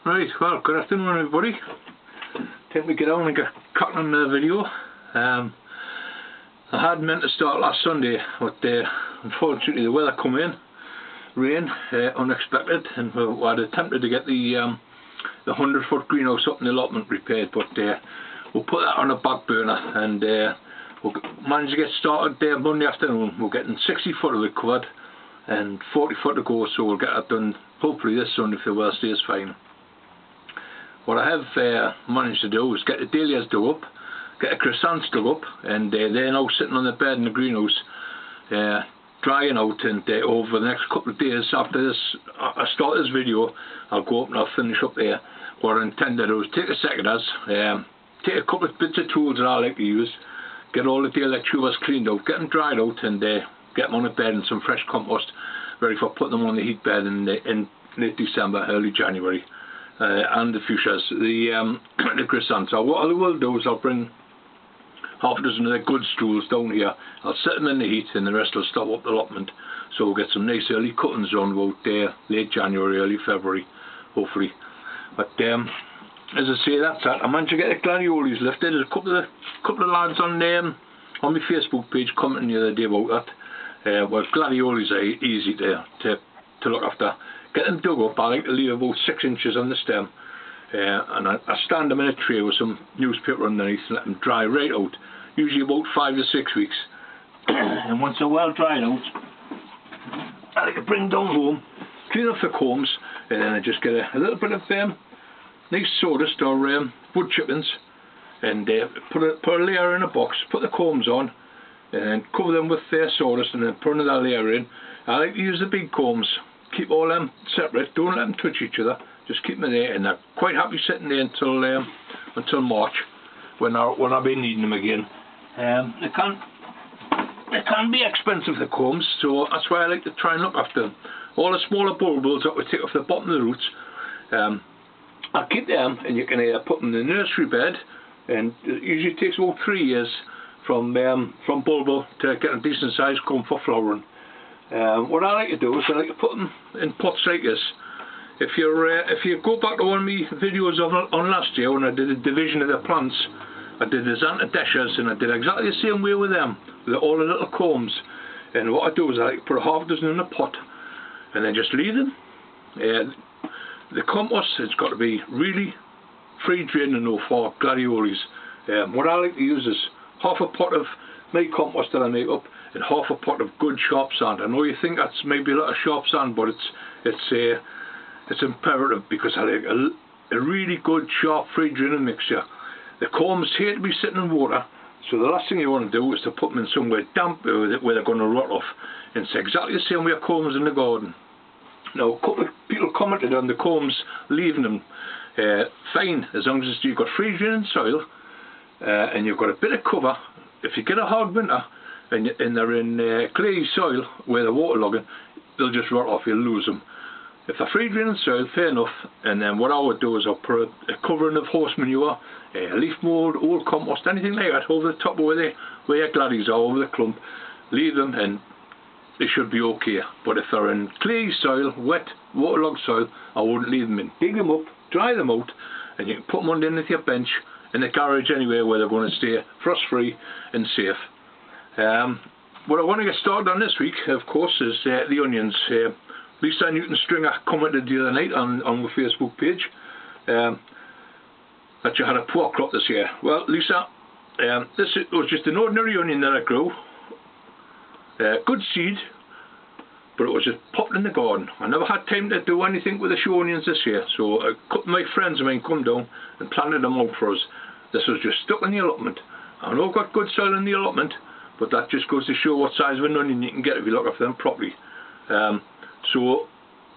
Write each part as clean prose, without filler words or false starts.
Right, well, good afternoon everybody. Time to get on and get cracking on the video. I had meant to start last Sunday, but unfortunately the weather come in, rain, unexpected, and we had attempted to get the 100-foot greenhouse up in the allotment repaired, but we'll put that on a back burner, and we'll manage to get started there Monday afternoon. We're getting 60 foot of it covered and 40 foot to go, so we'll get that done hopefully this Sunday if the weather stays fine. What I have managed to do is get the Dahlias dug up, get the Chrysanths dug up, and they're now sitting on the bed in the greenhouse, drying out, and over the next couple of days after this, I start this video, I'll go up and I'll finish up there. What I intend to do is take the secateurs, take a couple of bits of tools that I like to use, get all the Dahlia tubers cleaned out, get them dried out, and get them on the bed and some fresh compost, ready for putting them on the heat bed in late December, early January. And the fuchsias, the chrysanths. So what I will do is I'll bring half a dozen of the good stools down here. I'll set them in the heat, and the rest will stop up the allotment. So we'll get some nice early cuttings on about late January, early February, hopefully. But as I say, that's that. I managed to get the gladioles lifted. There's a couple of lads on my Facebook page commenting the other day about that. Well, gladioles are easy to look after. Get them dug up. I like to leave about 6 inches on the stem, and I stand them in a tray with some newspaper underneath and let them dry right out, usually about 5 to 6 weeks. And once they're well dried out, I like to bring them down home, clean off the combs, and then I just get a little bit of nice sawdust or wood chippings, and put a layer in a box, put the combs on, and cover them with sawdust, and then put another layer in. I like to use the big combs. Keep all them separate, don't let them touch each other, just keep them there, and they're quite happy sitting there until March, when I'll be needing them again. They can be expensive, the combs, so that's why I like to try and look after them. All the smaller bulbils that we take off the bottom of the roots, I'll keep them, and you can put them in the nursery bed, and it usually takes about 3 years from bulbul to get a decent sized comb for flowering. What I like to do is I like to put them in pots like this. If you go back to one of my videos on last year when I did a division of the plants, I did the Xanthidashas, and I did exactly the same way with them, with all the little combs. And what I do is I like to put a half dozen in a pot, and then just leave them. The compost has got to be really free draining though for gladioles. What I like to use is half a pot of my compost that I make up, and half a pot of good sharp sand. I know you think that's maybe a lot of sharp sand, but it's imperative, because I like a really good sharp free draining mixture. The combs hate to be sitting in water, so the last thing you want to do is to put them in somewhere damp where they're going to rot off. And it's exactly the same with combs in the garden. Now, a couple of people commented on the combs, leaving them fine as long as you've got free draining soil and you've got a bit of cover. If you get a hard winter and they're in clay soil where they're waterlogging, they'll just rot off, you'll lose them. If they're free draining soil, fair enough. And then what I would do is I'll put a covering of horse manure, leaf mould, old compost, anything like that over the top of where your gladdies are, over the clump. Leave them and they should be okay. But if they're in clay soil, wet, waterlogged soil, I wouldn't leave them in. Dig them up, dry them out, and you can put them underneath your bench, in the garage anywhere, where they're going to stay frost free and safe. What I want to get started on this week, of course, is the onions. Lisa Newton-Stringer commented the other night on the Facebook page that you had a poor crop this year. Well, Lisa, this was just an ordinary onion that I grew. Good seed, but it was just popped in the garden. I never had time to do anything with the show onions this year, so a couple of my friends of mine come down and planted them out for us. This was just stuck in the allotment. I know I've got good soil in the allotment, but that just goes to show what size of an onion you can get if you look after them properly. So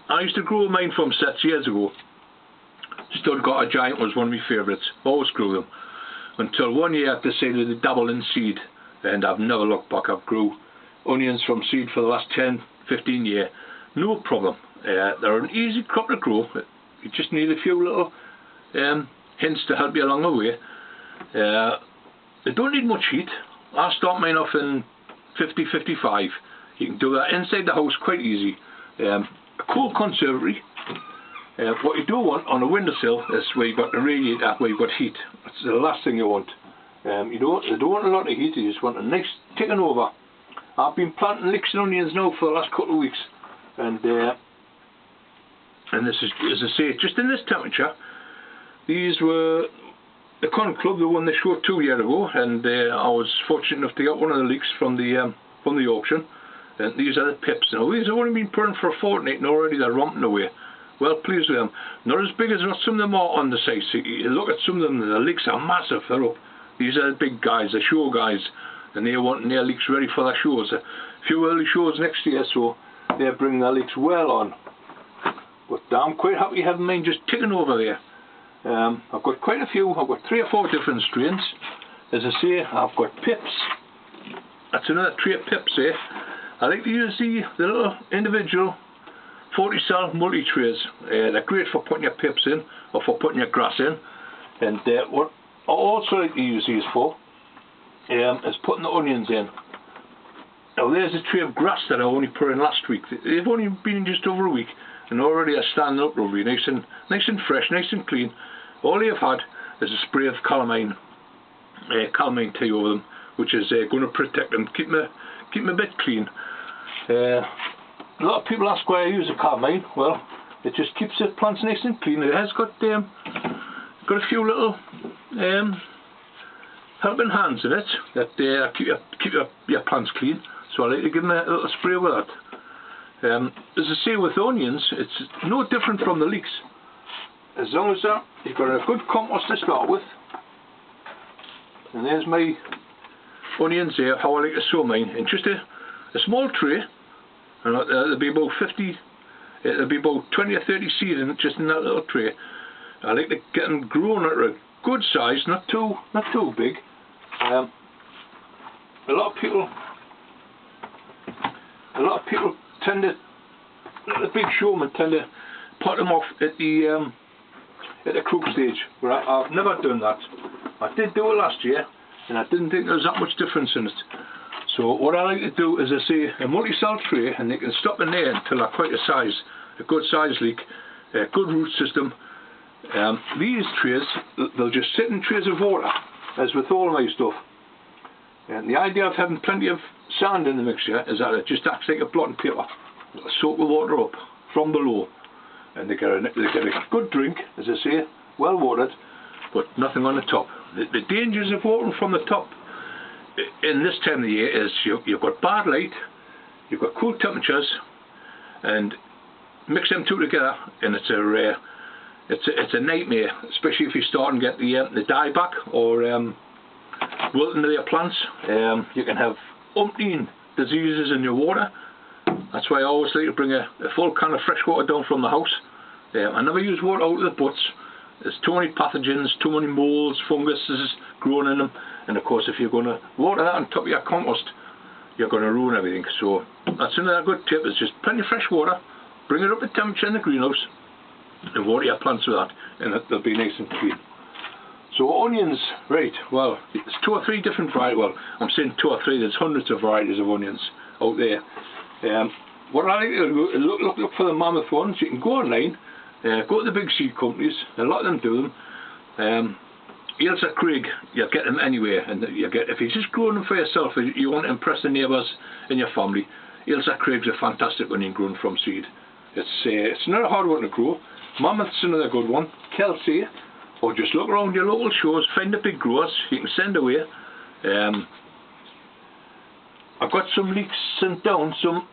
I used to grow mine from sets years ago. Stud Got a Giant was one of my favourites. Always grew them. Until one year I decided to dabble in seed, and I've never looked back. I've grew onions from seed for the last 10, 15 years. No problem. They're an easy crop to grow. You just need a few little hints to help you along the way. They don't need much heat. I start mine off in 50, 55. You can do that inside the house quite easy. A cool conservatory, What you don't want on a windowsill is where you've got the radiator, where you've got heat. That's the last thing you want. You don't want a lot of heat, you just want a nice ticking over. I've been planting leeks and onions now for the last couple of weeks, and this is, as I say, just in this temperature. These were the Con Club, the one they showed 2 years ago, and I was fortunate enough to get one of the leeks from the auction. And these are the pips. Now these have only been putting for a fortnight, and already they're romping away. Well pleased with them. Not as big as what some of them are on the site. So you look at some of them, the leeks are massive. They're up. These are the big guys, the show guys, and they're wanting their leeks ready for their shows. A few early shows next year, so they're bringing their leeks well on. But I'm quite happy having mine just ticking over there. I've got quite a few. I've got 3 or 4 different strains. As I say, I've got pips. That's another tray of pips there. I like to use the little individual 40 cell multi-trays. They're great for putting your pips in, or for putting your grass in. And what I also like to use these for is putting the onions in. Now there's a tray of grass that I only put in last week. They've only been just over a week, and already they're standing up lovely, nice and fresh, nice and clean. All they've had is a spray of calamine tea over them, which is going to protect them, keep them a bit clean. A lot of people ask why I use a calamine. Well, it just keeps the plants nice and clean. It has got a few little helping hands in it that keep your plants clean. So I like to give them a little spray with that. As I say, with onions, it's no different from the leeks. As long as you've got a good compost to start with. And there's my onions there, how I like to sow mine, in just a small tray, and there'll be about 20 or 30 seeds just in that little tray. I like to get them grown at a good size, not too big. A lot of people tend to, the big showmen tend to pot them off at the crook stage, but I've never done that. I did do it last year, and I didn't think there was that much difference in it. So what I like to do is, I say, a multi-cell tray, and they can stop in there until they're quite a good size leek, a good root system. These trays, they'll just sit in trays of water, as with all my stuff. And the idea of having plenty of sand in the mixture is that it just acts like a blotting paper. It'll soak the water up from below, and they get a good drink, as I say, well watered, but nothing on the top. The dangers of watering from the top in this time of the year is you've got bad light, you've got cool temperatures, and mix them two together, and it's a nightmare, especially if you start and get the dieback or wilting of your plants. You can have umpteen diseases in your water. That's why I always like to bring a full can of fresh water down from the house. I never use water out of the butts. There's too many pathogens, too many molds, funguses growing in them, and of course if you're going to water that on top of your compost, you're going to ruin everything. So that's another good tip, is just plenty of fresh water, bring it up to temperature in the greenhouse, and water your plants with that, and they'll be nice and clean. So onions, right, well, there's 2 or 3 different varieties. Well, I'm saying 2 or 3, there's hundreds of varieties of onions out there. What I like to do is look for the mammoth ones. You can go online, go to the big seed companies, a lot of them do them. Ailsa Craig, you'll get them anywhere, and if you're just growing them for yourself, you want to impress the neighbours in your family, Ailsa Craig's a fantastic onion grown from seed. It's not a hard one to grow. Mammoth's another good one. Kelsey, or just look around your local shows, find the big growers you can send away. I've got some leeks sent down, some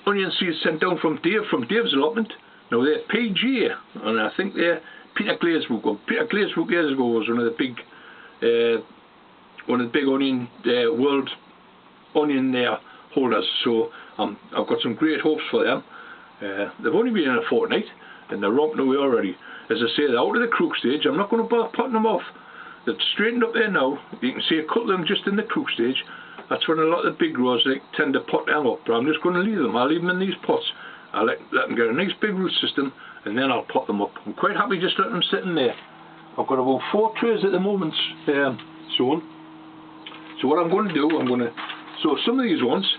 onion seeds sent down from Dave's allotment. Now they're PG, and I think they're Peter Glazebrook. Peter Glazebrook years ago was one of the big onion world onion holders. So I've got some great hopes for them. They've only been in a fortnight, and they're romping away already. As I say, they're out of the crook stage. I'm not going to bother potting them off. They're straightened up there now. You can see a couple of them just in the crook stage. That's when a lot of the big growers tend to pot them up, but I'm just going to leave them. I'll leave them in these pots. I'll let them get a nice big root system, and then I'll pot them up. I'm quite happy just letting them sit in there. I've got about 4 trays at the moment sown. So what I'm going to do, I'm going to sow some of these ones.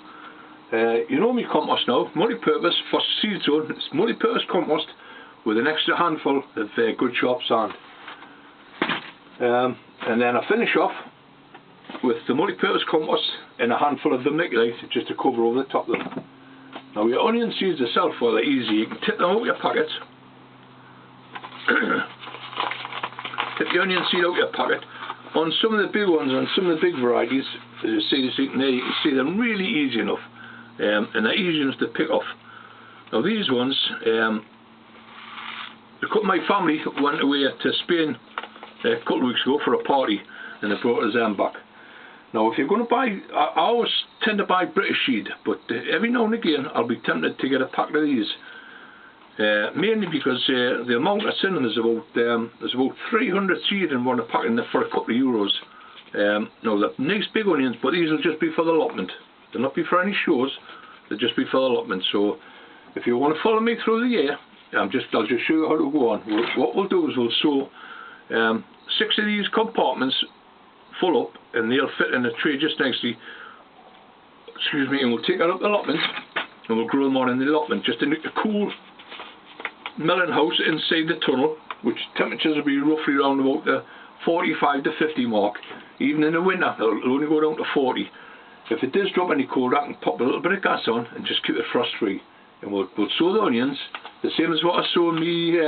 You know me compost now, multi-purpose for seed sown. It's multi-purpose compost. with an extra handful of good sharp sand. And then I finish off with the multi-purpose compost and a handful of vermiculite just to cover over the top of them. Now your onion seeds themselves, well, they're easy. You can tip them out of your packet. Tip the onion seed out of your packet. On some of the big ones, on some of the big varieties, as you see this eating there, you can see them really easy enough. And they're easy enough to pick off. Now these ones, a couple of my family went away to Spain a couple of weeks ago for a party, and they brought us back. Now if you're going to buy, I always tend to buy British seed, but every now and again I'll be tempted to get a pack of these. Mainly because the amount that's in them is about 300 seed in one pack for a couple of euros. Now they're nice big onions, but these will just be for the allotment. They'll not be for any shows, they'll just be for the allotment. So if you want to follow me through the year, I'll just show you how to go on. What we'll do is we'll sew 6 of these compartments full up, and they'll fit in a tray just nicely. Excuse me, and we'll take that up the allotment and we'll grow them on in the allotment, just in a cool melon house inside the tunnel, which temperatures will be roughly around about the 45 to 50 mark. Even in the winter it'll only go down to 40. If it does drop any colder, I can pop a little bit of gas on and just keep it frost free. And we'll sow the onions the same as what I sowed me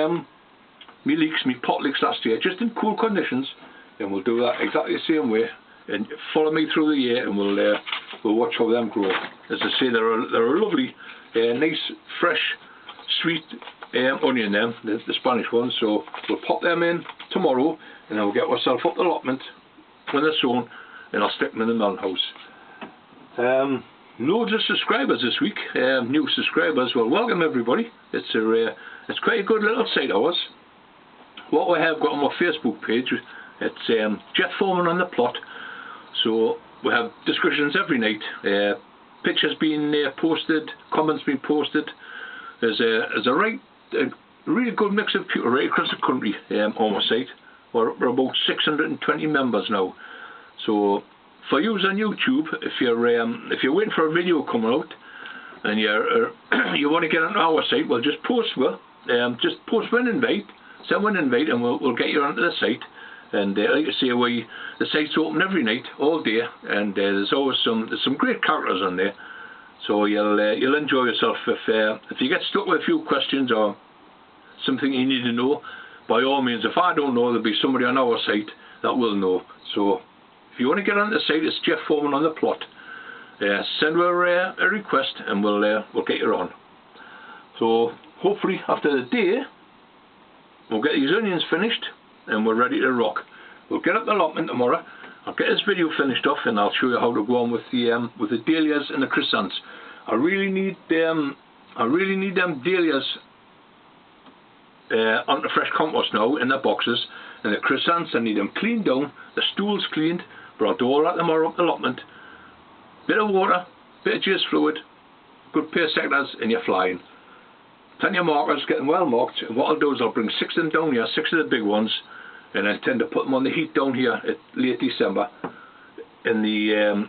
LEEKS, me pot leeks last year, just in cool conditions. And we'll do that exactly the same way. And follow me through the year, and we'll watch how them grow. As I say, they're a lovely, nice, fresh, sweet onion. Them, the Spanish ones. So we'll pop them in tomorrow, and then we'll get ourselves up the allotment when they're sown, and I'll stick them in the melon house. Loads of subscribers this week, new subscribers. Well, welcome everybody. It's quite a good little site of ours. What we have got on my Facebook page, it's Jeff Foreman on the plot. So we have discussions every night. Pictures being posted, comments being posted. There's a really good mix of people right across the country on my site. We're about 620 members now. So for you on YouTube, if you're waiting for a video coming out and you want to get on our site, well, just post one invite, send one invite, and we'll get you onto the site. And like I say, the site's open every night, all day, and there's always some great characters on there. So you'll enjoy yourself. If you get stuck with a few questions or something you need to know, by all means, if I don't know, there'll be somebody on our site that will know. So if you want to get on the site, it's Jeff Foreman on the plot. Send her a request, and we'll get you on. So hopefully after the day, we'll get these onions finished, and we're ready to rock. We'll get up the allotment tomorrow. I'll get this video finished off, and I'll show you how to go on with the Dahlias and the Chrysanths. I really need them Dahlias onto fresh compost now in their boxes, and the Chrysanths, I need them cleaned down, the stools cleaned, but I'll do all that tomorrow up the allotment. Bit of water, bit of juice fluid, good pair of secateurs, and you're flying. Plenty of markers, get them well marked, and what I'll do is I'll bring 6 of them down here, 6 of the big ones, and I tend to put them on the heat down here at late December, in the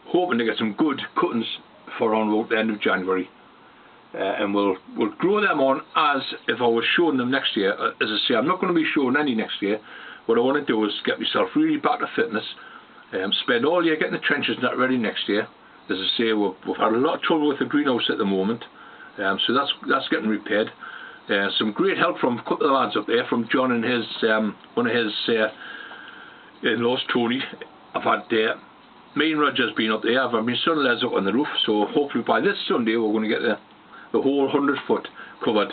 hoping to get some good cuttings for around about the end of January. And we'll grow them on as if I was showing them next year. As I say, I'm not going to be showing any next year. What I want to do is get myself really back to fitness, spend all year getting the trenches and that ready next year. As I say, we've had a lot of trouble with the greenhouse at the moment, so that's getting repaired. Some great help from a couple of lads up there, from John and his one of his in-laws, Tony. I've had me and Roger's been up there. I've had my son Les up on the roof, so hopefully by this Sunday we're going to get the whole 100 foot covered,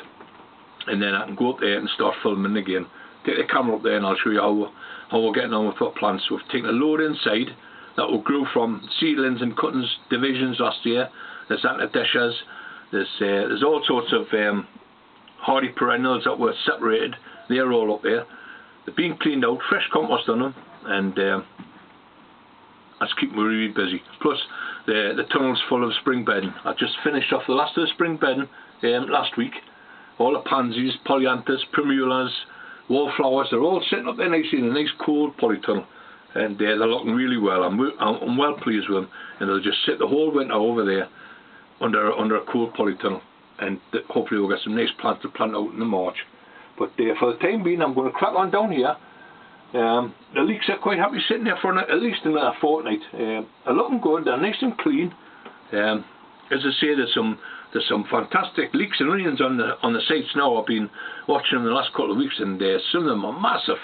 and then I can go up there and start filming again. Take the camera up there and I'll show you how we're getting on with our plants. So we've taken a load inside that will grow from seedlings and cuttings divisions last year. There's antedeshas, there's all sorts of hardy perennials that were separated. They're all up there. They're being cleaned out, fresh compost on them, and that's keeping me really busy. Plus the tunnel's full of spring bedding. I just finished off the last of the spring bedding last week. All the pansies, polyanthus, primulas, wallflowers, they're all sitting up there nicely in a nice cold polytunnel, and they're looking really well. I'm well pleased with them, and they'll just sit the whole winter over there under a cool polytunnel. and hopefully we'll get some nice plants to plant out in the March. But for the time being, I'm going to crack on down here. The leeks are quite happy sitting there for at least another fortnight. They're looking good, they're nice and clean. As I say, there's some fantastic leeks and onions on the sites now. I've been watching them the last couple of weeks, and some of them are massive.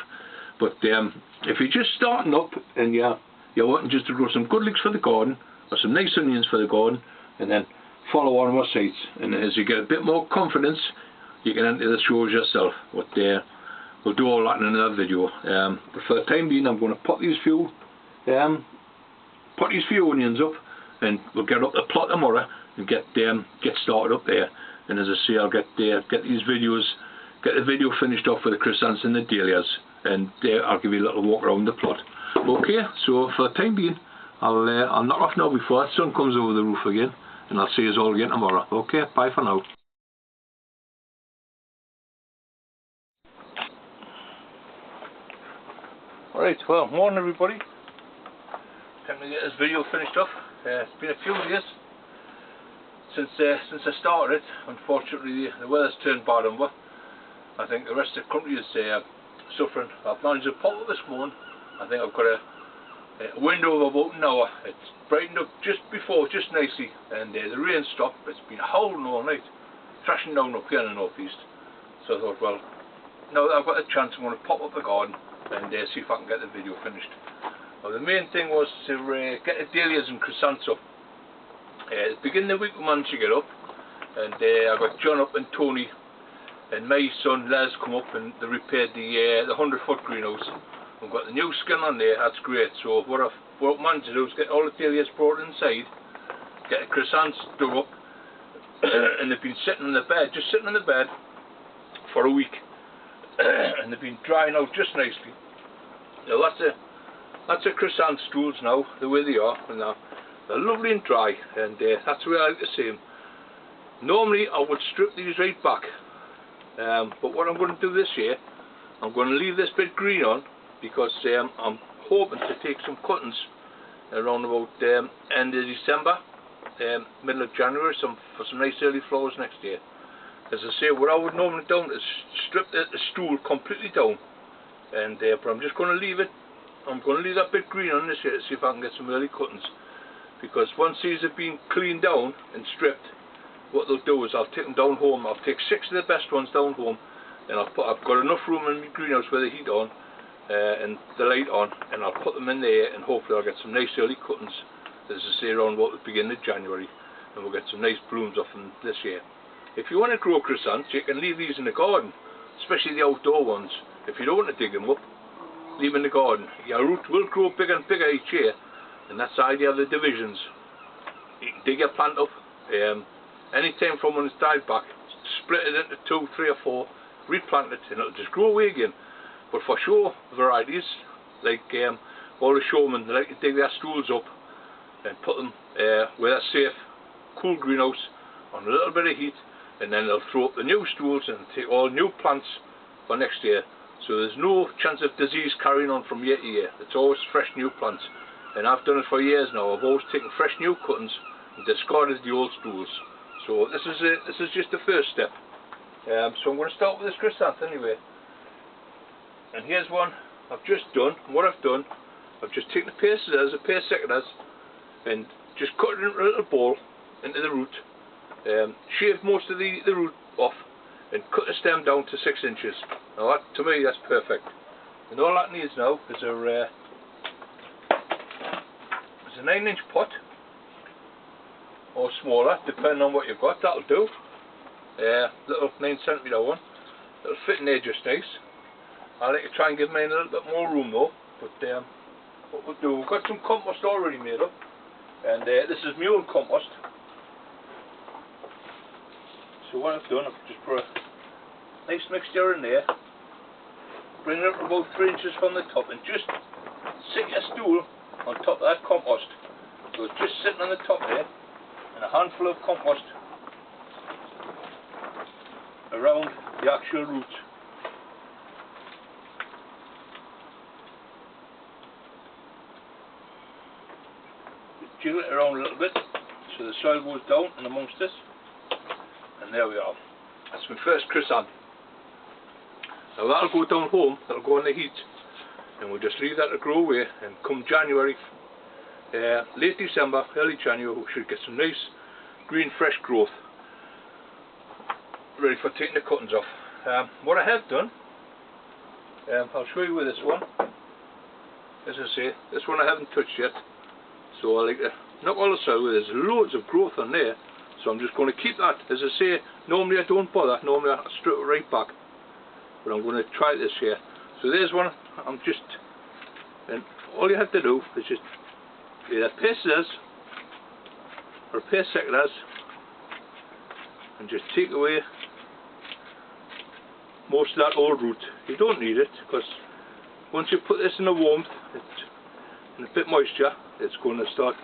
But if you're just starting up and you're wanting just to grow some good leeks for the garden, or some nice onions for the garden, and then follow on our sites, and as you get a bit more confidence, you can enter the shows yourself. But we'll do all that in another video. But for the time being, I'm going to put these few onions up, and we'll get up the plot tomorrow and get started up there. And as I say, I'll get the video finished off with the Chrysanths and the Dahlias, and I'll give you a little walk around the plot. Okay, so for the time being, I'll knock off now before that sun comes over the roof again, and I'll see you all again tomorrow. Okay, bye for now. Alright, well, morning everybody. Time to get this video finished off. It's been a few days since I started. Unfortunately, the weather's turned bad over. I think the rest of the country is suffering. I've managed to pop up this morning. I think I've got a window of about an hour. It's brightened up just nicely, and the rain stopped. It's been howling all night, thrashing down up here in the northeast. So I thought, well, now that I've got a chance, I'm going to pop up the garden and see if I can get the video finished. Well, the main thing was to get the Dahlias and Chrysanths up. At the beginning of the week we managed to get up, and I got John up and Tony and my son Les come up, and they repaired the 100-foot greenhouse. We've got the new skin on there, that's great. So what I've managed to do is get all the Dahlias brought inside, get the Chrysanths dug up, and they've been sitting in the bed, just sitting in the bed for a week. And they've been drying out just nicely. Now that's a Chrysanths stools now, the way they are, and they're lovely and dry, and that's the way I like to see them. Normally I would strip these right back, but what I'm going to do this year, I'm going to leave this bit green on, because I'm hoping to take some cuttings around about end of December, middle of January, for some nice early flowers next year. As I say, what I would normally do is strip the stool completely down, and but I'm just going to leave it. I'm going to leave that bit green on this here to see if I can get some early cuttings, because once these have been cleaned down and stripped, what they'll do is I'll take them down home. I'll take 6 of the best ones down home, and I've got enough room in the greenhouse with the heat on and the light on, and I'll put them in there, and hopefully I'll get some nice early cuttings, as I say, around about the beginning of January, and we'll get some nice blooms off them this year. If you want to grow Chrysanths, you can leave these in the garden, especially the outdoor ones. If you don't want to dig them up, leave them in the garden. Your root will grow bigger and bigger each year, and that's the idea of the divisions. You can dig your plant up, anytime from when it's died back, split it into 2, 3 or 4, replant it, and it'll just grow away again. But for show varieties, like all the showmen, they like to dig their stools up and put them where they're safe, cool greenhouse, on a little bit of heat, and then they'll throw up the new stools and take all new plants for next year. So there's no chance of disease carrying on from year to year. It's always fresh new plants, and I've done it for years now. I've always taken fresh new cuttings and discarded the old stools. So this is just the first step. So I'm going to start with this Chrysanth anyway. And here's one I've just done. What I've done, I've just taken a pair of scissors, a pair of secateurs, and just cut it into a little ball into the root. Shave most of the root off, and cut the stem down to 6 inches. Now that, to me, that's perfect. And all that needs now is a 9-inch pot, or smaller, depending on what you've got. That'll do. Little 9cm one. It'll fit in there just nice. I like to try and give mine a little bit more room though. But what we'll do, we've got some compost already made up, and this is mule compost. So what I've done, I've just put a nice mixture in there, bring it up about 3 inches from the top, and just sit your stool on top of that compost. So it's just sitting on the top there, and a handful of compost around the actual roots. Just jiggle it around a little bit so the soil goes down and amongst this. And There we are. That's my first chrysanth. Now that'll go down home, that'll go in the heat, and we'll just leave that to grow away, and come January, late December, early January, we should get some nice green fresh growth ready for taking the cuttings off. What I have done, I'll show you with this one. As I say, this one I haven't touched yet, so I like to knock all this out. There's loads of growth on there, so I'm just going to keep that. As I say, normally I don't bother, normally I strip it right back, but I'm going to try this here. So there's one. I'm just, and all you have to do is just either pair scissors or a pair secateurs and just take away most of that old root. You don't need it, because once you put this in the warmth and a bit moisture, it's going to start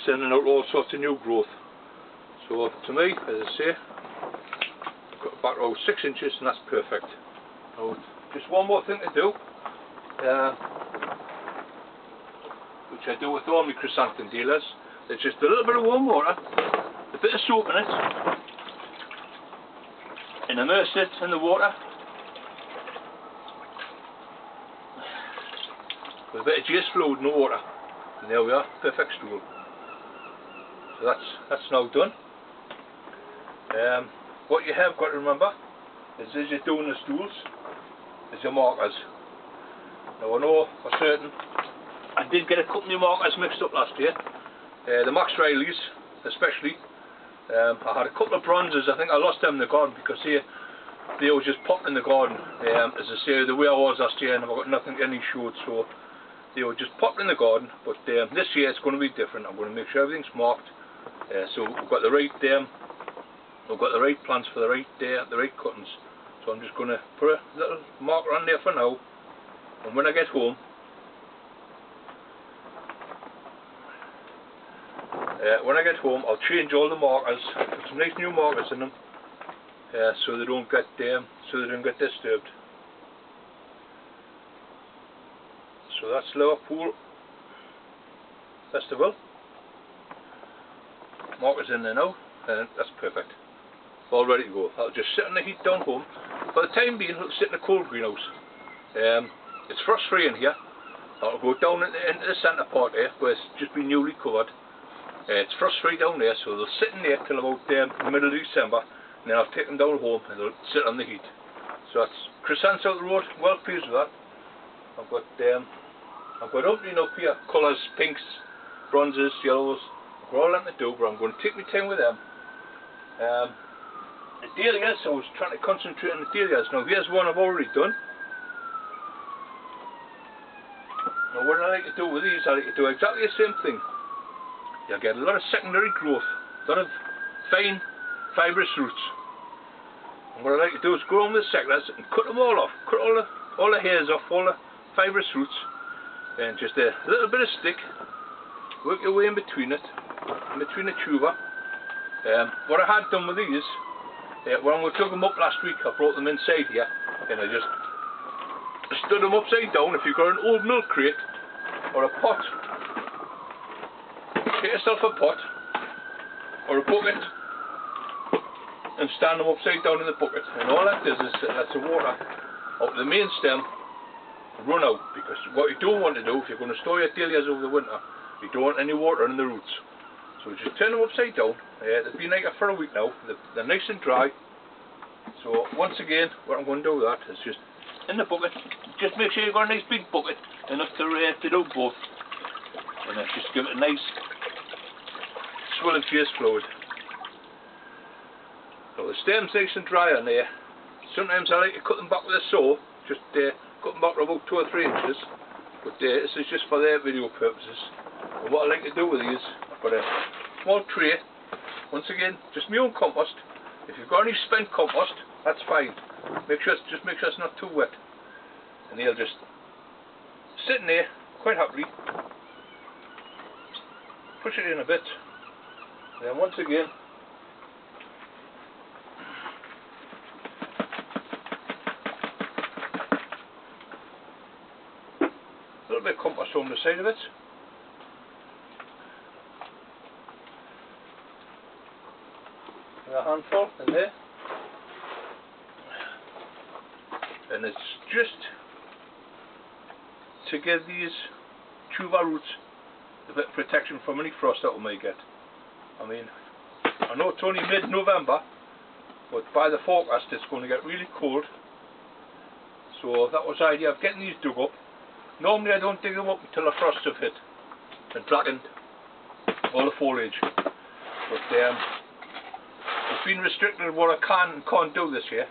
sending out all sorts of new growth. So to me, as I say, I've got about 6 inches, and that's perfect. Now, just one more thing to do, which I do with all my chrysanthemum dealers. It's just a little bit of warm water, a bit of soap in it, and immerse it in the water with a bit of GS fluid in the water, and there we are, perfect stool. So that's now done. What you have got to remember is, as you're doing the stools, is your markers. Now I know for certain I did get a couple of markers mixed up last year, the Max Rileys especially. I had a couple of bronzes. I think I lost them in the garden because they were just popped in the garden. As I say, the way I was last year, and I've got nothing any showed, so they were just popped in the garden. But this year it's going to be different. I'm going to make sure everything's marked, so we've got the right plants for the right cuttings. So I'm just going to put a little marker on there for now, and when I get home, I'll change all the markers, put some nice new markers in them, so they don't get disturbed. So that's Liverpool Festival. Markers in there now, and that's perfect. All ready to go. I'll just sit in the heat down home. For the time being, it'll sit in a cold greenhouse. It's frost free in here. I'll go down into the centre part here, where it's just been newly covered. It's frost free down there, so they'll sit in there till about the middle of December, and then I'll take them down home and they'll sit on the heat. So that's chrysanthemums out the road. Well pleased with that. I've got opening up here colours, pinks, bronzes, yellows. I've got all that to do, but I'm going to take my time with them. The dahlias, I was trying to concentrate on the dahlias. Now here's one I've already done. Now what I like to do with these, I like to do exactly the same thing. You'll get a lot of secondary growth, a lot of fine fibrous roots. And what I like to do is go on with the secateurs and cut them all off, cut all the hairs off, all the fibrous roots, and just a little bit of stick, work your way in between it, in between the tuber. What I had done with these, when we took them up last week, I brought them inside here, and I just stood them upside down. If you've got an old milk crate or a pot, get yourself a pot or a bucket and stand them upside down in the bucket, and all that does is lets the water out the main stem run out, because what you don't want to do if you're going to store your dahlias over the winter, you don't want any water in the roots. So just turn them upside down. They've been like that for a week now. They're nice and dry. So once again, what I'm going to do with that is just in the bucket. Just make sure you've got a nice big bucket, enough to do both, and just give it a nice swirl of GS fluid. So the stem's nice and dry on there. Sometimes I like to cut them back with a saw, just cut them back to about 2 or 3 inches. But this is just for their video purposes. And what I like to do with these, I've got a small tray. Once again, just my own compost. If you've got any spent compost, that's fine. Just make sure it's not too wet. And they'll just sit in there quite happily. Push it in a bit. And then once again, a little bit of compost on the side of it. a handful in there. And it's just to give these tuber roots a bit of protection from any frost that we may get. I mean, I know it's only mid-November, but by the forecast it's going to get really cold. So that was the idea of getting these dug up. Normally I don't dig them up until the frosts have hit and blackened all the foliage. But I've been restricted what I can and can't do this year.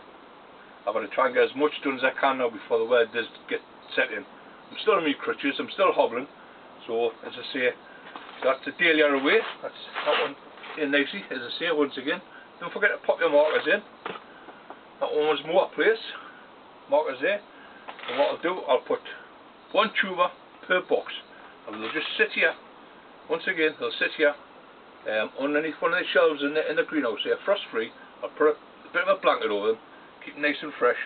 I've got to try and get as much done as I can now before the weather does get set in. I'm still on my crutches, I'm still hobbling. So as I say, that's the Dahlia away. That's that one in nicely, as I say once again. Don't forget to pop your markers in. That one was more place. Markers there. And what I'll do, I'll put one tuber per box. And they'll just sit here. Once again, they'll sit here underneath one of the shelves in the greenhouse. They're frost free. I'll put a bit of a blanket over them, keep them nice and fresh.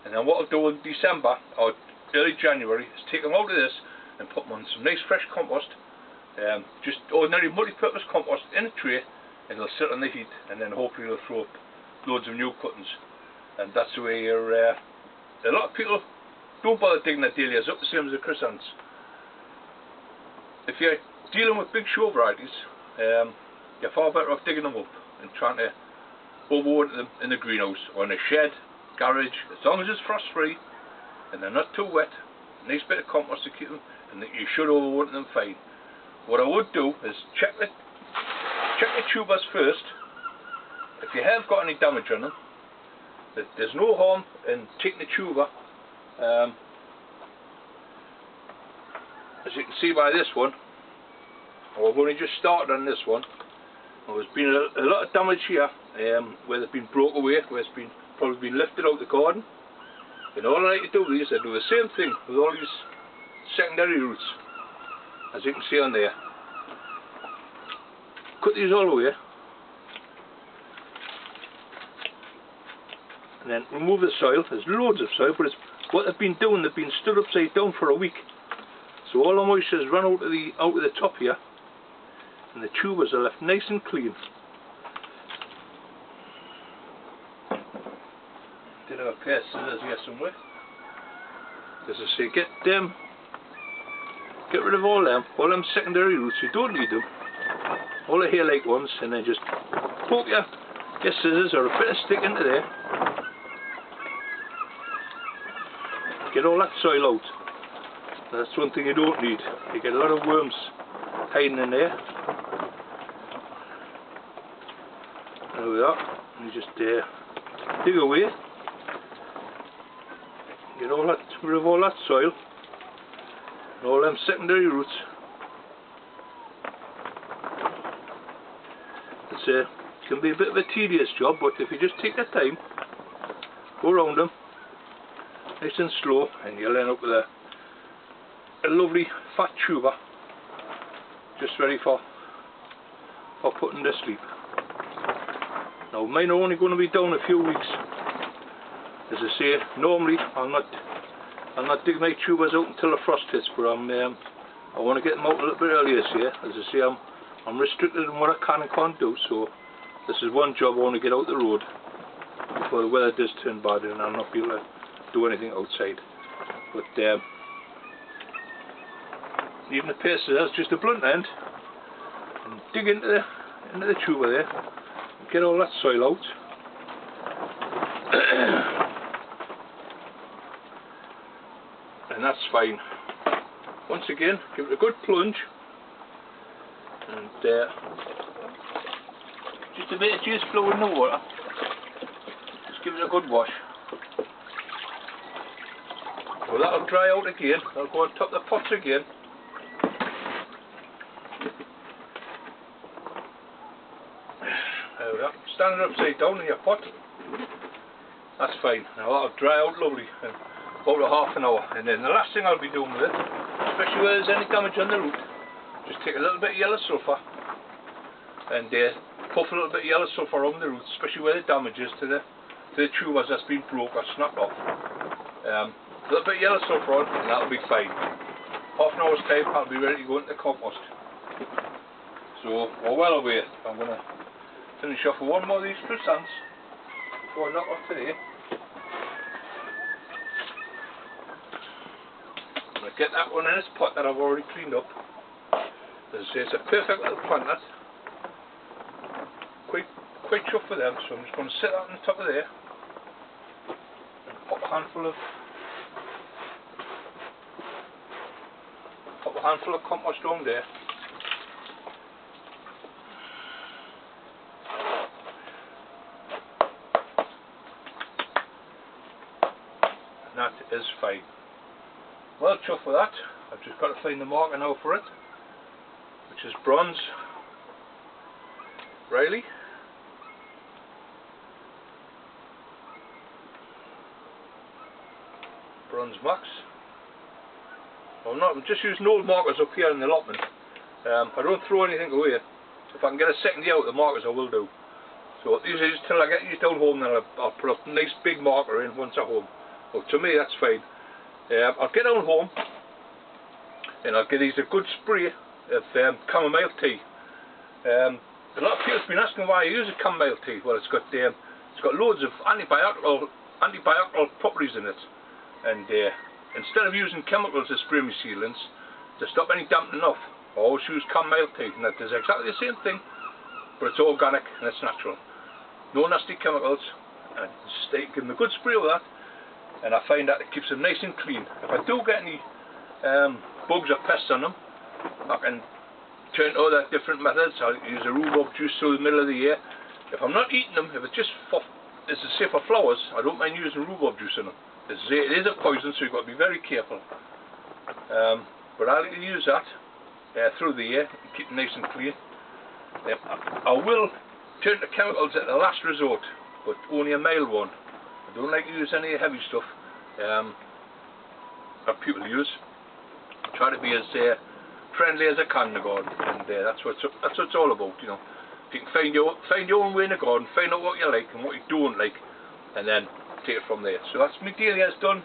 And then what I'll do in December or early January is take them out of this and put them on some nice fresh compost. Just ordinary multi-purpose compost in a tray, and they'll sit on the heat, and then hopefully they'll throw up loads of new cuttings. And that's the way you're, a lot of people don't bother digging their dahlias up, the same as the chrysanths. If you're dealing with big show varieties, you're far better off digging them up and trying to overwater them in the greenhouse or in a shed, garage, as long as it's frost free and they're not too wet. Nice bit of compost to keep them, and that you should overwater them fine. What I would do is check the tubers first. If you have got any damage on them, there's no harm in taking the tuber. As you can see by this one, I've only just started on this one. There's been a lot of damage here, where they've been broke away, where it's been probably been lifted out of the garden. And all I like to do is I do the same thing with all these secondary roots, as you can see on there. Cut these all away, and then remove the soil. There's loads of soil, but it's what they've been doing. They've been stood upside down for a week, so all the moisture has run out of the top here, and the tubers are left nice and clean. Did have a pair of scissors here somewhere. As I say, get rid of all them secondary roots. You don't need them. All the hair-like ones, and then just poke your scissors or a bit of stick into there. Get all that soil out. That's one thing you don't need. You get a lot of worms hiding in there. There we are. And you just dig away. Get rid of all that soil and all them secondary roots. It can be a bit of a tedious job, but if you just take the time, go around them nice and slow, and you'll end up with a lovely fat tuber just ready for putting to sleep. Now mine are only going to be down a few weeks. As I say, normally I'll not dig my tubers out until the frost hits, but I want to get them out a little bit earlier this year. As I say, I'm restricted in what I can and can't do, so this is one job I want to get out the road before the weather does turn bad and I'll not be able to do anything outside. But even the pair of scissors, just a blunt end, and dig into the tuber there, and get all that soil out. And that's fine. Once again, give it a good plunge, and just a bit of juice flow in the water. Just give it a good wash. Well, that'll dry out again. I'll go on top of the pots again. There we are. Stand it upside down in your pot. That's fine. Now that'll dry out lovely in about a half an hour. And then the last thing I'll be doing with it, especially where there's any damage on the root, just take a little bit of yellow sulphur and puff a little bit of yellow sulphur on the roots, especially where the damage is to the tubers that's been broke or snapped off. A little bit of yellow sulphur on, and that'll be fine. Half an hour's time, I'll be ready to go into the compost. So we're well away. I'm going to finish off with one more of these Chrysanths before I knock off today. I'm going to get that one in its pot that I've already cleaned up. As I say, it's a perfect little plant that. Quite chuffed with them, so I'm just going to set that on the top of there and pop a handful of compost down there. And that is fine. Well chuffed with that. I've just got to find the marker now for it, which is bronze Riley. Bronze Max. I'm just using old markers up here in the allotment. I don't throw anything away. If I can get a second year out the markers, I will do. So usually till I get these down home, then I'll put a nice big marker in once I'm home. Well, to me that's fine. I'll get down home and I'll give these a good spray of chamomile tea. A lot of people have been asking why I use a chamomile tea. Well, it's got loads of antibiotical properties in it, and instead of using chemicals to spray my seedlings to stop any damping off, I always use chamomile tea, and that does exactly the same thing, but it's organic and it's natural. No nasty chemicals, and just give them a good spray of that, and I find that it keeps them nice and clean. If I do get any bugs or pests on them, I can turn to other different methods. I'll use a rhubarb juice through the middle of the year. If I'm not eating them, if it's just for, as I say, for flowers, I don't mind using rhubarb juice in them. As I say, it is a poison, so you've got to be very careful. But I'll use that through the year and keep them nice and clean. I will turn to chemicals at the last resort, but only a mild one. I don't like to use any heavy stuff that people use. I try to be as friendly as I can in the garden, and that's what it's all about, you know. If you can find your own way in the garden, find out what you like and what you don't like, and then take it from there. So that's my Dahlia's done,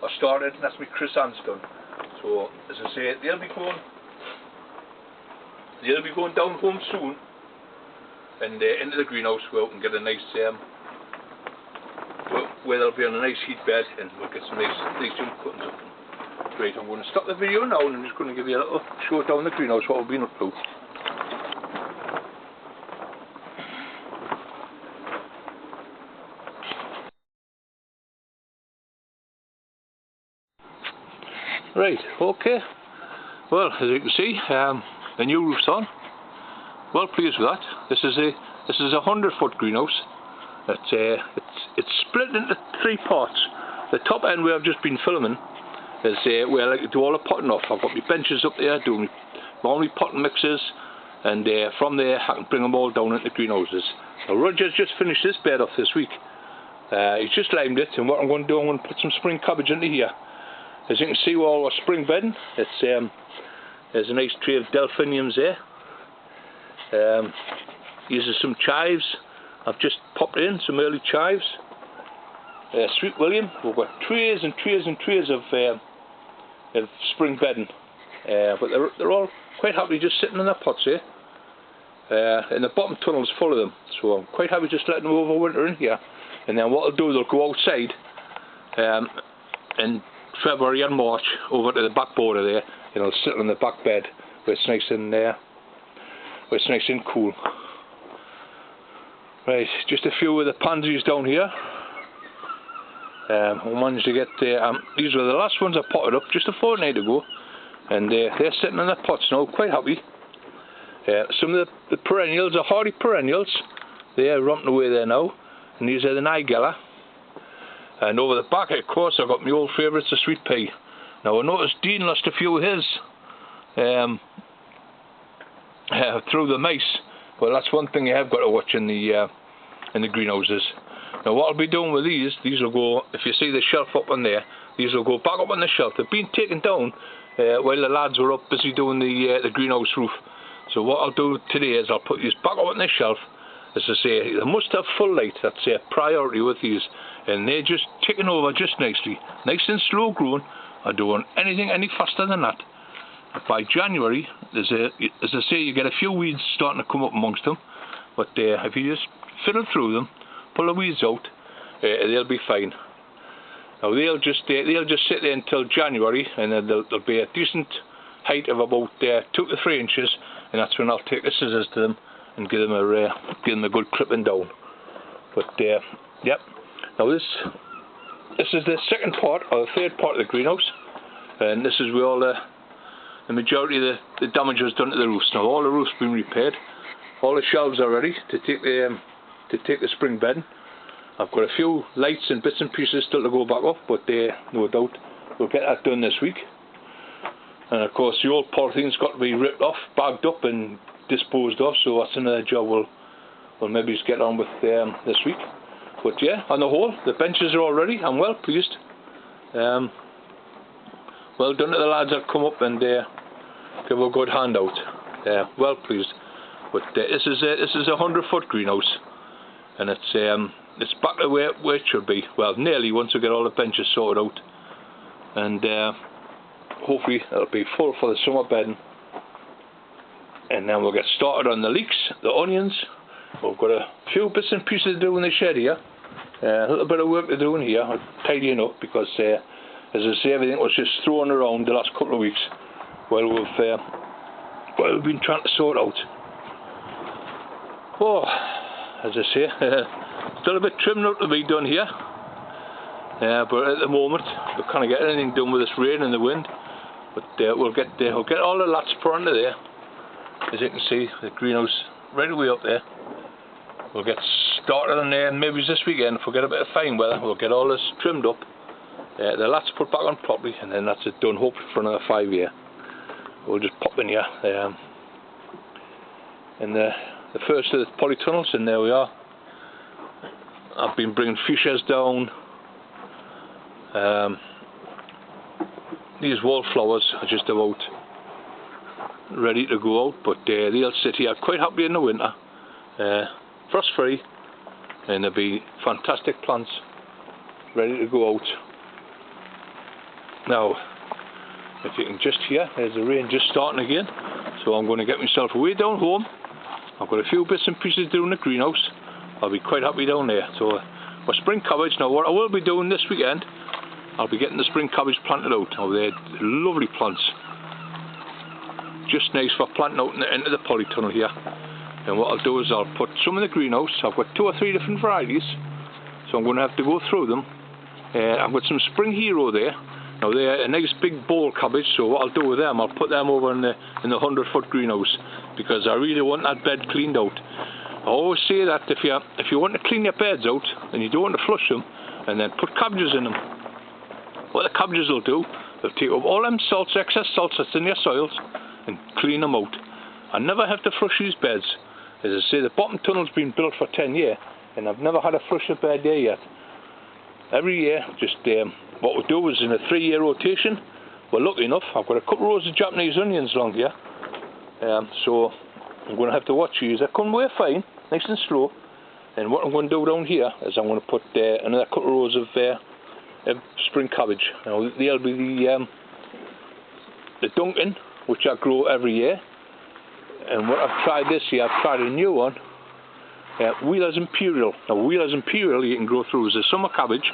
I started, and that's my Chrysanths done. So as I say, they'll be going down home soon, and into the greenhouse where we can get a nice where they'll be on a nice heat bed, and we'll get some nice young cuttings up. Right, I'm going to stop the video now, and I'm just going to give you a little show down the greenhouse what we've been up to. Right, okay. Well, as you can see, the new roof's on. Well pleased with that. This is a 100-foot greenhouse. It's split into 3 parts. The top end where I've just been filming is where I like to do all the potting off. I've got my benches up there, doing all my potting mixes, and from there I can bring them all down into greenhouses. Now Roger's just finished this bed off this week. He's just limed it, and what I'm going to do, I'm going to put some spring cabbage into here. As you can see, we're all spring bedding. There's a nice tray of delphiniums there. These are some chives. I've just popped in some early chives. Sweet William. We've got trays and trays and trays of spring bedding, but they're all quite happy just sitting in their pots here. And the bottom tunnel's full of them, so I'm quite happy just letting them overwinter in here. And then what I'll do, they'll go outside in February and March over to the back border there, and I'll sit on the back bed where it's nice and cool. Right, just a few of the pansies down here. I managed to get these were the last ones I potted up just a fortnight ago, and they're sitting in their pots now, quite happy. Some of the perennials are hardy perennials. They're romping away there now, and these are the Nigella. And over the back, of course, I've got my old favourites, the sweet pea. Now I noticed Dean lost a few of his through the mice. Well, that's one thing you have got to watch in the greenhouses. Now what I'll be doing with these will go, if you see the shelf up on there, these will go back up on the shelf. They've been taken down while the lads were up busy doing the greenhouse roof. So what I'll do today is I'll put these back up on the shelf. As I say, they must have full light. That's a priority with these, and they're just ticking over just nicely, nice and slow growing. I don't want anything any faster than that. By January, as I say, you get a few weeds starting to come up amongst them, but if you just fiddle through them, pull the weeds out, they'll be fine. Now they'll just sit there until January, and then they'll be a decent height of about 2 to 3 inches, and that's when I'll take the scissors to them and give them a good clipping down. But yep. Now this is the second part or the third part of the greenhouse, and this is where all the majority of the damage was done to the roofs. Now all the roofs been repaired, all the shelves are ready to take the spring bedding. I've got a few lights and bits and pieces still to go back up, but no doubt we'll get that done this week. And of course the old polythene's got to be ripped off, bagged up and disposed of, so that's another job we'll maybe just get on with this week. But yeah, on the whole, the benches are all ready. I'm well pleased. Well done to the lads that come up and give a good hand out. Well pleased. But this is a 100-foot greenhouse, and it's back to where it should be. Well, nearly, once we get all the benches sorted out, and hopefully it'll be full for the summer bedding. And then we'll get started on the leeks, the onions. We've got a few bits and pieces to do in the shed here. A little bit of work to do in here, tidying up, because as I say, everything was just thrown around the last couple of weeks while we've been trying to sort out. Oh, as I say, still a bit trim up to be done here. But at the moment we can't get anything done with this rain and the wind. But we'll get all the lats put onto there. As you can see, the greenhouse right away up there. We'll get started on there, maybe this weekend if we get a bit of fine weather. We'll get all this trimmed up, the lats put back on properly, and then that's it done, hopefully for another 5 years. We'll just pop in here. And the first of the polytunnels, and there we are. I've been bringing fuchsias down. These wallflowers are just about ready to go out, but they'll sit here quite happy in the winter, frost free, and they'll be fantastic plants ready to go out. Now if you can just hear, there's the rain just starting again, so I'm going to get myself away down home. I've got a few bits and pieces to do in the greenhouse. I'll be quite happy down there. So my spring cabbage, now what I will be doing this weekend, I'll be getting the spring cabbage planted out. Now they're lovely plants, just nice for planting out into the polytunnel here. And what I'll do is I'll put some in the greenhouse. I've got 2 or 3 different varieties, so I'm going to have to go through them. I've got some Spring Hero there. Now they're a nice big bowl cabbage, so what I'll do with them, I'll put them over in the 100-foot greenhouse, because I really want that bed cleaned out. I always say that if you want to clean your beds out and you don't want to flush them, and then put cabbages in them, what the cabbages will do, they'll take up all them salts, excess salts that's in your soils, and clean them out. I never have to flush these beds. As I say, the bottom tunnel's been built for 10 years, and I've never had to flush a bed there yet. Every year, just what we do is in a 3-year rotation. We're lucky enough, I've got a couple of rows of Japanese onions along here, so I'm going to have to watch these. They come away fine, nice and slow. And what I'm going to do down here is I'm going to put another couple of rows of spring cabbage. Now they'll be the Duncan, which I grow every year. And what I've tried this year, I've tried a new one, Wheeler's Imperial. Now Wheeler's Imperial you can grow through as a summer cabbage,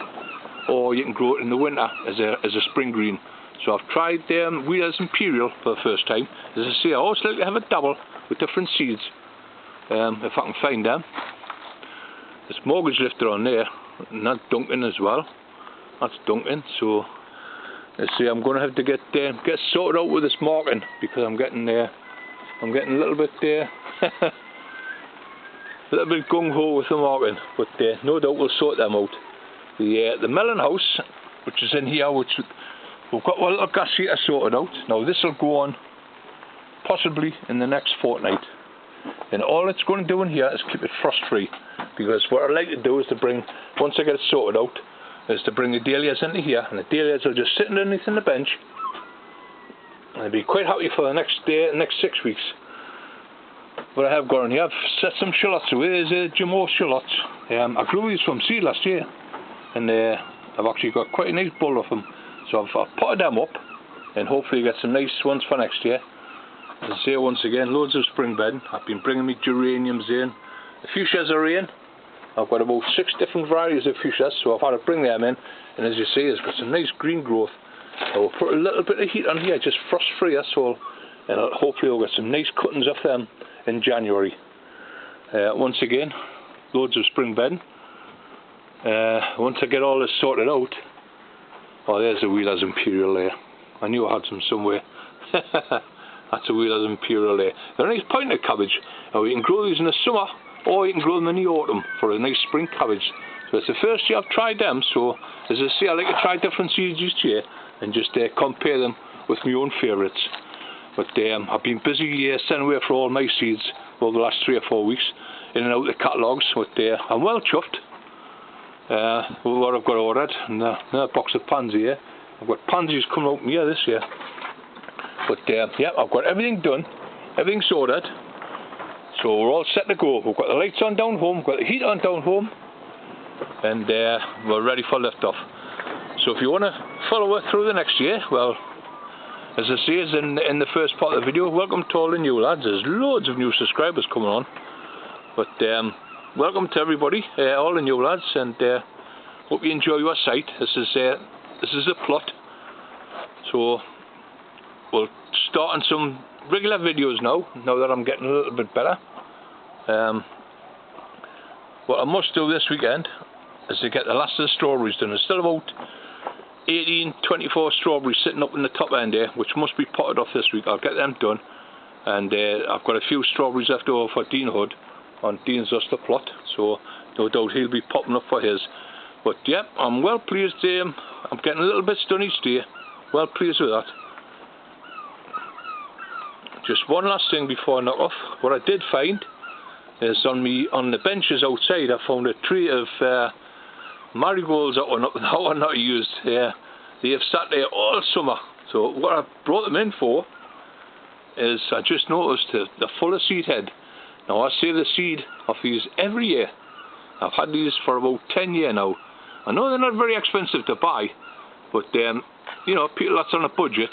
or you can grow it in the winter as a spring green. So I've tried Wheeler's Imperial for the first time. As I say, I always like to have a dabble with different seeds, if I can find them. There's mortgage lifter on there, and that's Duncan as well. That's Duncan. So I see I'm going to have to get sorted out with this marking, because I'm getting a little bit gung ho with the marking, but no doubt we'll sort them out. The melon house, which is in here, which we've got one little gas heater sorted out. Now this will go on possibly in the next fortnight, and all it's going to do in here is keep it frost free, because what I like to do is to bring, once I get it sorted out, is to bring the dahlias into here, and the dahlias will just sit underneath in the bench, and I'll be quite happy for the next 6 weeks. What I have got on here, I've set some shallots away. There's Jamo shallots. I grew these from seed last year, and I've actually got quite a nice bowl of them. So I've potted them up, and hopefully get some nice ones for next year. As I say once again, loads of spring bedding. I've been bringing me geraniums in, The fuchsias are in. I've got about 6 different varieties of fuchsias, so I've had to bring them in, and as you see, it's got some nice green growth. I will put a little bit of heat on here, just frost free, that's all, and hopefully we'll get some nice cuttings off them in January. Once again, loads of spring bedding. Once I get all this sorted out, oh, there's the Wheeler's Imperial there. I knew I had some somewhere. That's a Wheeler's Imperial there. They're a nice pointed cabbage. Now you can grow these in the summer, or you can grow them in the autumn for a nice spring cabbage. So it's the first year I've tried them, so as I say, I like to try different seeds each year and just compare them with my own favourites. But I've been busy sending away for all my seeds over the last 3 or 4 weeks, in and out the catalogues. But I'm well chuffed with what I've got ordered. And another box of pansy here. I've got pansies coming out here this year. But yeah, I've got everything done, everything's ordered, so we're all set to go. We've got the lights on down home, we've got the heat on down home, and we're ready for lift-off. So if you want to follow us through the next year, well, as I say in the first part of the video, welcome to all the new lads. There's loads of new subscribers coming on, but welcome to everybody, all the new lads, and hope you enjoy your sight. This is the plot, so we'll start on some regular videos now that I'm getting a little bit better. What I must do this weekend is to get the last of the strawberries done. There's still about 24 strawberries sitting up in the top end here, which must be potted off this week. I'll get them done, and I've got a few strawberries left over for Dean Hood on Dean's Oyster plot, so no doubt he'll be popping up for his. But yeah, I'm well pleased. I'm getting a little bit done each day. Well pleased with that. Just one last thing before I knock off. What I did find is on the benches outside, I found a tree of marigolds that were not used. They have sat there all summer. So what I brought them in for is I just noticed they're full of seed head. Now I save the seed of these every year. I've had these for about 10 years now. I know they're not very expensive to buy, but you know, people that's on a budget,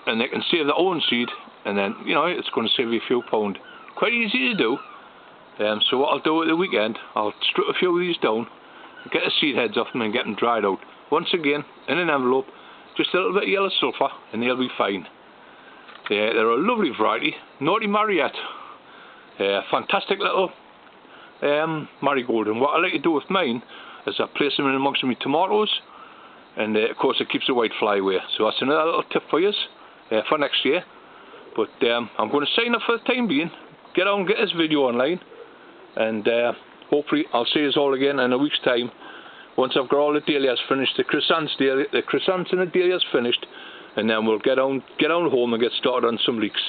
and they can save their own seed, and then, you know, it's going to save you a few pound. Quite easy to do. So what I'll do at the weekend, I'll strip a few of these down, get the seed heads off them and get them dried out. Once again, in an envelope, just a little bit of yellow sulphur, and they'll be fine. They're a lovely variety, Naughty Mariette. Fantastic little marigold, and what I like to do with mine is I place them in amongst my tomatoes, and of course it keeps the white fly away. So that's another little tip for you for next year. But I'm going to sign off for the time being, get on and get this video online, and hopefully I'll see you all again in a week's time once I've got all the dahlias finished, the chrysanths and the dahlias finished, and then we'll get on home and get started on some leeks.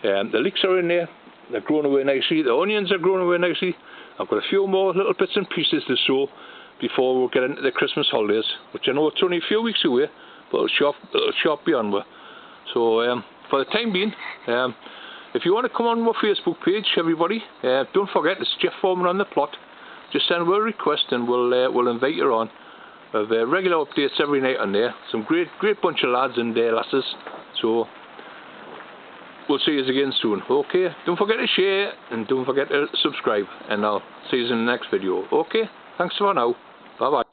The leeks are in there, they're growing away nicely, the onions are growing away nicely. I've got a few more little bits and pieces to sow before we'll get into the Christmas holidays, which I know it's only a few weeks away, but it'll sharp beyond me. So for the time being, if you want to come on my Facebook page, everybody, don't forget it's Jeff Foreman on the plot. Just send a request and we'll invite you on. We have regular updates every night on there. Some great bunch of lads and lasses. So we'll see you again soon. Okay, don't forget to share and don't forget to subscribe, and I'll see you in the next video. Okay, thanks for now. Bye bye.